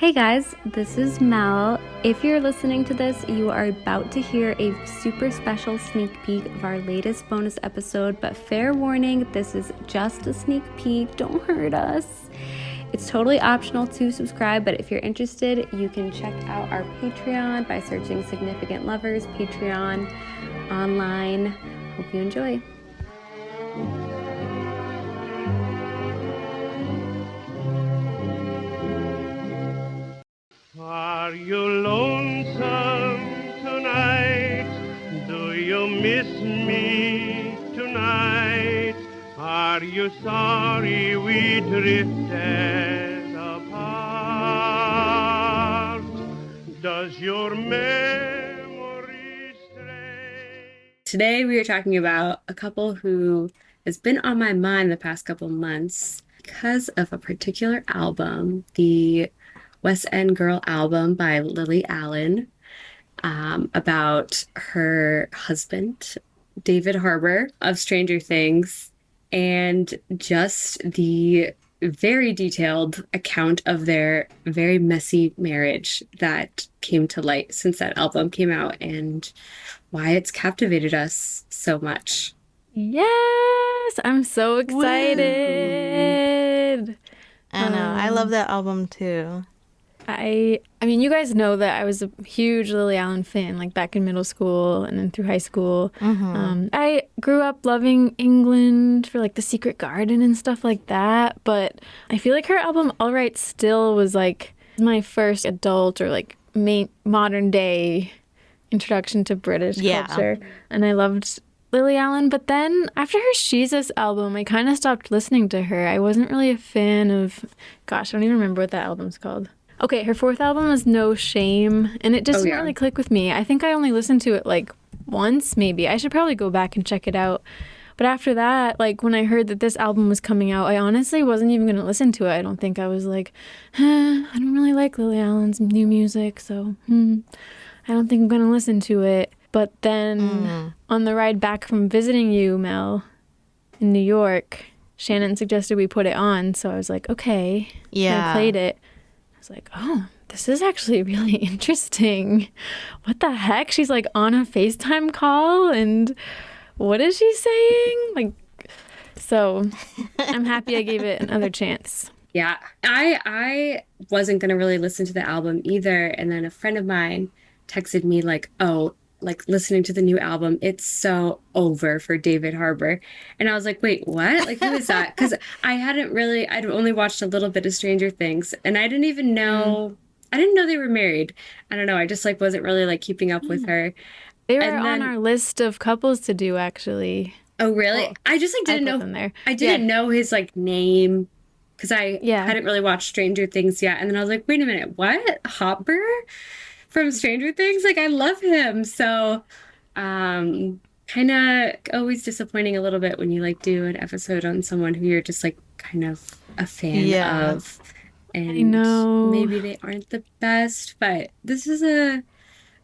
Hey guys, this is Mel. If you're listening to this, you are about to hear a super special sneak peek of our latest bonus episode, but fair warning, this is just a sneak peek, don't hurt us. It's totally optional to subscribe, but if you're interested, you can check out our Patreon by searching Significant Lovers Patreon online. Hope you enjoy. Are you lonesome tonight? Do you miss me tonight? Are you sorry we drifted apart? Does your memory stray? Today we are talking about a couple who has been on my mind the past couple months because of a particular album, the West End Girl album by Lily Allen, about her husband, David Harbour of Stranger Things, and just the very detailed account of their very messy marriage that came to light since that album came out and why it's captivated us so much. Yes, I'm so excited. Woo. I know. I love that album too. I mean, you guys know that I was a huge Lily Allen fan, like back in middle school and then through high school. Mm-hmm. I grew up loving England for like The Secret Garden and stuff like that, but I feel like her album All Right Still was like my first adult or like modern day introduction to British culture, and I loved Lily Allen. But then after her She's Us album, I kind of stopped listening to her. I wasn't really a fan of, gosh, I don't even remember what that album's called. Okay, her fourth album was No Shame, and it just didn't really click with me. I think I only listened to it like once, maybe. I should probably go back and check it out. But after that, like when I heard that this album was coming out, I honestly wasn't even going to listen to it. I don't think I was like, I don't really like Lily Allen's new music, so I don't think I'm going to listen to it. But then on the ride back from visiting you, Mel, in New York, Shannon suggested we put it on, so I was like, okay. Yeah. And I played it. I was like, oh, this is actually really interesting. What the heck? She's like on a FaceTime call and what is she saying? Like, so I'm happy I gave it another chance. Yeah, I wasn't going to really listen to the album either. And then a friend of mine texted me like, oh, like listening to the new album, it's so over for David Harbour. And I was like, wait, what? Like, who is that? Because I'd only watched a little bit of Stranger Things and I didn't even know, I didn't know they were married. I don't know. I just like wasn't really like keeping up with her. They were on our list of couples to do, actually. Oh, really? Well, I just like didn't know. Them there. I didn't know his like name because I hadn't really watched Stranger Things yet. And then I was like, wait a minute, what? Hopper from Stranger Things? Like, I love him. So kind of always disappointing a little bit when you like do an episode on someone who you're just like kind of a fan of. And I know. Maybe they aren't the best, but this is a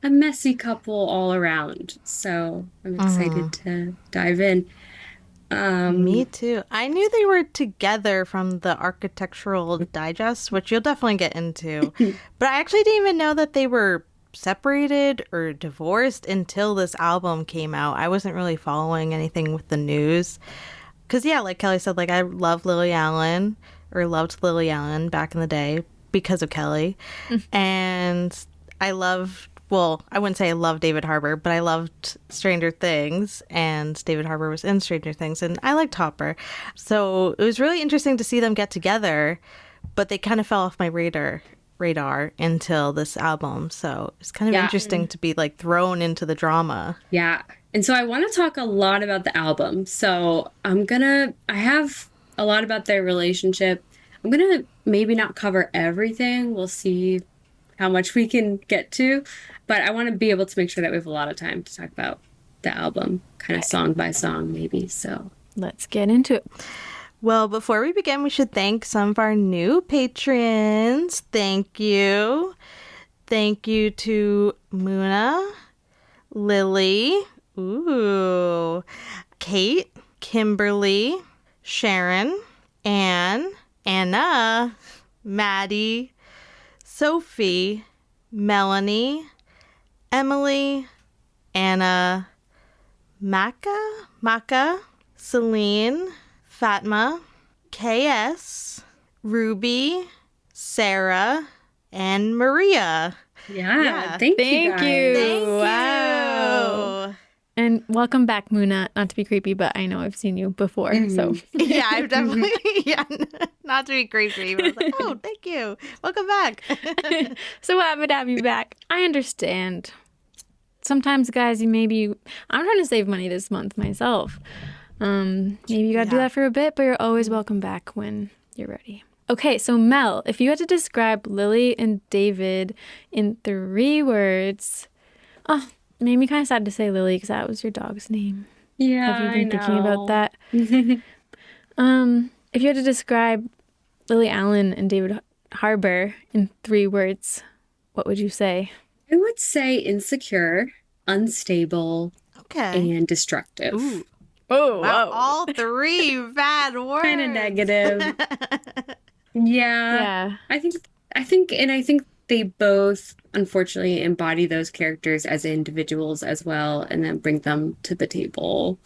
messy couple all around. So I'm excited to dive in. Me too. I knew they were together from the Architectural Digest, which you'll definitely get into. But I actually didn't even know that they were separated or divorced until this album came out. I wasn't really following anything with the news. Because, yeah, like Kelly said, like I loved Lily Allen back in the day because of Kelly. And I loved, well, I wouldn't say I love David Harbour, but I loved Stranger Things, and David Harbour was in Stranger Things, and I liked Hopper. So it was really interesting to see them get together, but they kind of fell off my radar until this album. So it's kind of interesting to be like thrown into the drama. Yeah. And so I want to talk a lot about the album. So I have a lot about their relationship. I'm going to maybe not cover everything. We'll see how much we can get to, but I want to be able to make sure that we have a lot of time to talk about the album, kind of song by song, maybe. So let's get into it. Well, before we begin, we should thank some of our new patrons. Thank you. Thank you to Muna, Lily, Kate, Kimberly, Sharon, Anne, Anna, Maddie, Sophie, Melanie, Emily, Anna, Maka, Celine, Fatma, KS, Ruby, Sarah, and Maria. Yeah. Thank you guys. Thank you. Wow. And welcome back, Muna. Not to be creepy, but I know I've seen you before, so. Yeah, I've definitely, not to be creepy, but I was like, oh, thank you. Welcome back. So happy to have you back. I understand. Sometimes, guys, I'm trying to save money this month myself. Maybe you gotta do that for a bit, but you're always welcome back when you're ready. Okay, so Mel, if you had to describe Lily and David in 3 words, made me kind of sad to say Lily because that was your dog's name. Yeah, Have you been I thinking about know. that? If you had to describe Lily Allen and David Harbour in 3 words, what would you say? I would say insecure, unstable, Okay. and destructive. Ooh. Oh, Wow, all 3 bad words. Kind of negative. Yeah. I think they both unfortunately embody those characters as individuals as well and then bring them to the table.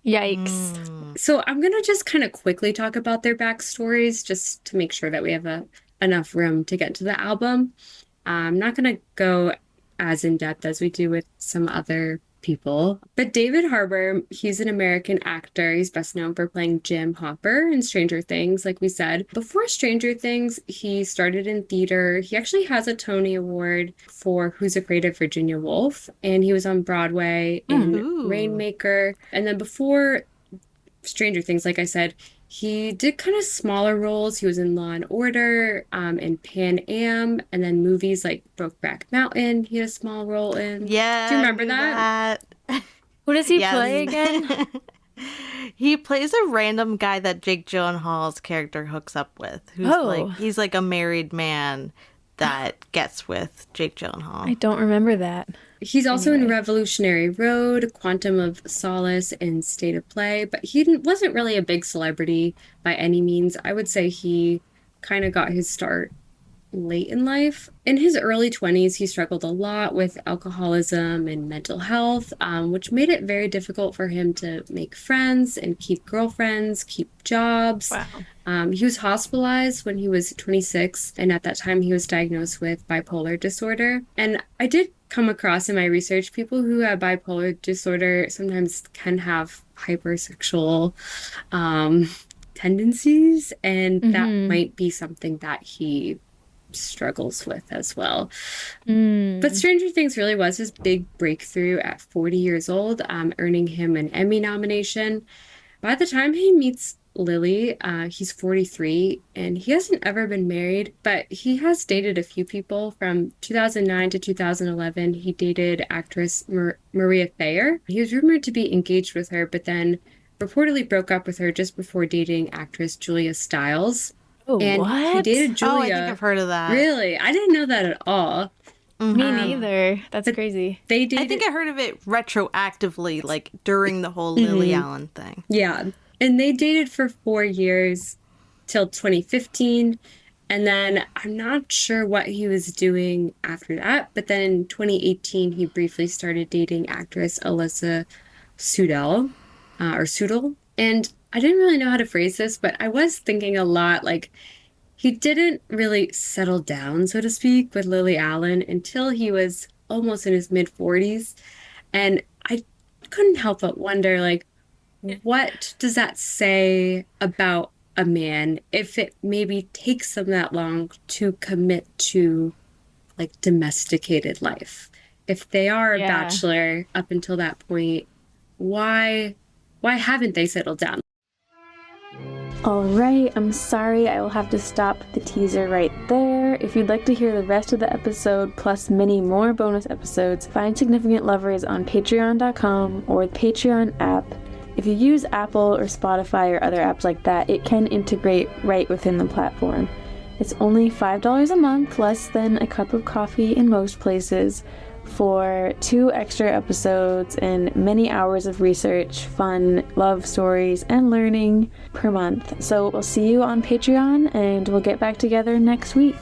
Yikes. So I'm going to just kind of quickly talk about their backstories just to make sure that we have enough room to get to the album. I'm not going to go as in depth as we do with some other people. But David Harbour, he's an American actor. He's best known for playing Jim Hopper in Stranger Things, like we said. Before Stranger Things, he started in theater. He actually has a Tony Award for Who's Afraid of Virginia Woolf, and he was on Broadway in Rainmaker. And then before Stranger Things, like I said, he did kind of smaller roles. He was in Law and Order, and Pan Am, and then movies like Brokeback Mountain. He had a small role in. Yeah. Do you remember that? Who does he play again? He plays a random guy that Jake Gyllenhaal's character hooks up with. He's like a married man that gets with Jake Gyllenhaal. I don't remember that. He's also in Revolutionary Road, Quantum of Solace, and State of Play, but he wasn't really a big celebrity by any means. I would say he kind of got his start late in life. In his early 20s, he struggled a lot with alcoholism and mental health, which made it very difficult for him to make friends and keep girlfriends, keep jobs. Wow. He was hospitalized when he was 26, and at that time he was diagnosed with bipolar disorder. And I did come across in my research people who have bipolar disorder sometimes can have hypersexual tendencies, and that might be something that he struggles with as well. But Stranger Things really was his big breakthrough at 40 years old, earning him an Emmy nomination. By the time he meets Lily, he's 43, and he hasn't ever been married, but he has dated a few people. From 2009 to 2011, he dated actress Maria Thayer. He was rumored to be engaged with her, but then reportedly broke up with her just before dating actress Julia Stiles. Oh, And what? he dated Julia. Oh, I think I've heard of that. Really? I didn't know that at all. Me neither. That's crazy. They dated. I think I heard of it retroactively, like during the whole Lily Allen thing. Yeah. And they dated for 4 years till 2015. And then I'm not sure what he was doing after that. But then in 2018, he briefly started dating actress Alyssa Sudol. And I didn't really know how to phrase this, but I was thinking a lot, like, he didn't really settle down, so to speak, with Lily Allen until he was almost in his mid-40s. And I couldn't help but wonder, like, what does that say about a man if it maybe takes them that long to commit to, like, domesticated life? If they are a bachelor up until that point, why haven't they settled down? Alright, I'm sorry, I will have to stop the teaser right there. If you'd like to hear the rest of the episode, plus many more bonus episodes, find Significant Lovers on patreon.com or the Patreon app. If you use Apple or Spotify or other apps like that, it can integrate right within the platform. It's only $5 a month, less than a cup of coffee in most places, for 2 extra episodes and many hours of research, fun, love stories, and learning per month. So we'll see you on Patreon, and we'll get back together next week.